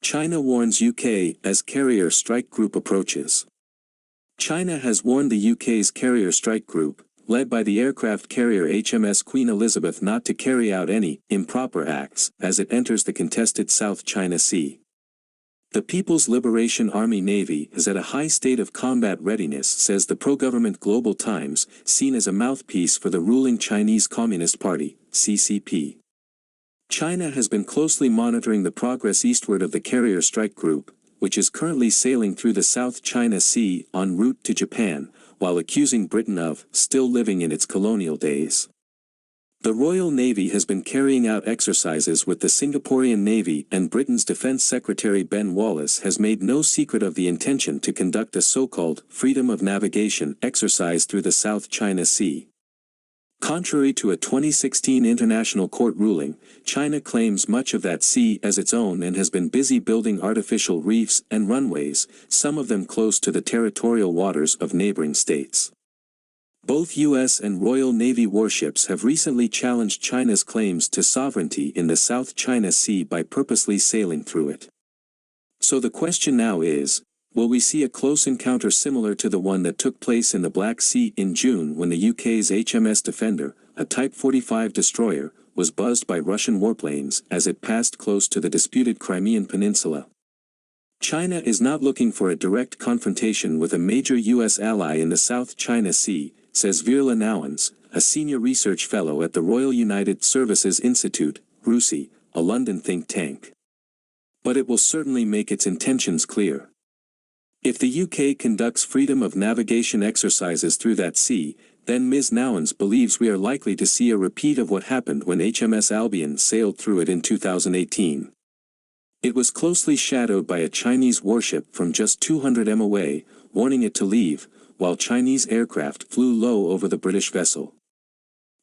China warns UK as carrier strike group approaches. China has warned the UK's carrier strike group, led by the aircraft carrier HMS Queen Elizabeth, not to carry out any improper acts as it enters the contested South China Sea. The People's Liberation Army Navy is at a high state of combat readiness, says the pro-government Global Times, seen as a mouthpiece for the ruling Chinese Communist Party, CCP. China has been closely monitoring the progress eastward of the carrier strike group, which is currently sailing through the South China Sea en route to Japan, while accusing Britain of still living in its colonial days. The Royal Navy has been carrying out exercises with the Singaporean Navy, and Britain's Defence Secretary Ben Wallace has made no secret of the intention to conduct a so-called freedom of navigation exercise through the South China Sea. Contrary to a 2016 international court ruling, China claims much of that sea as its own and has been busy building artificial reefs and runways, some of them close to the territorial waters of neighboring states. Both U.S. and Royal Navy warships have recently challenged China's claims to sovereignty in the South China Sea by purposely sailing through it. So the question now is, will we see a close encounter similar to the one that took place in the Black Sea in June when the UK's HMS Defender, a Type 45 destroyer, was buzzed by Russian warplanes as it passed close to the disputed Crimean Peninsula? China is not looking for a direct confrontation with a major U.S. ally in the South China Sea, says Virla Nawans, a senior research fellow at the Royal United Services Institute, RUSI, a London think tank. But it will certainly make its intentions clear. If the UK conducts freedom of navigation exercises through that sea, then Ms. Nawans believes we are likely to see a repeat of what happened when HMS Albion sailed through it in 2018. It was closely shadowed by a Chinese warship from just 200 m away, warning it to leave, while Chinese aircraft flew low over the British vessel.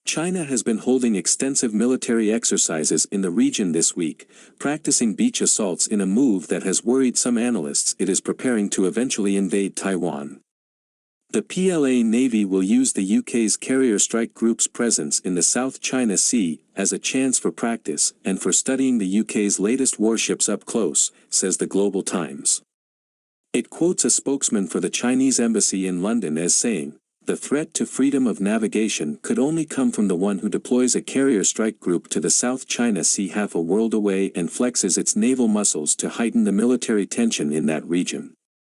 China has been holding extensive military exercises in the region this week, practicing beach assaults in a move that has worried some analysts it is preparing to eventually invade Taiwan. The PLA Navy will use the UK's carrier strike group's presence in the South China Sea as a chance for practice and for studying the UK's latest warships up close, says the Global Times. It quotes a spokesman for the Chinese embassy in London as saying, "The threat to freedom of navigation could only come from the one who deploys a carrier strike group to the South China Sea half a world away and flexes its naval muscles to heighten the military tension in that region."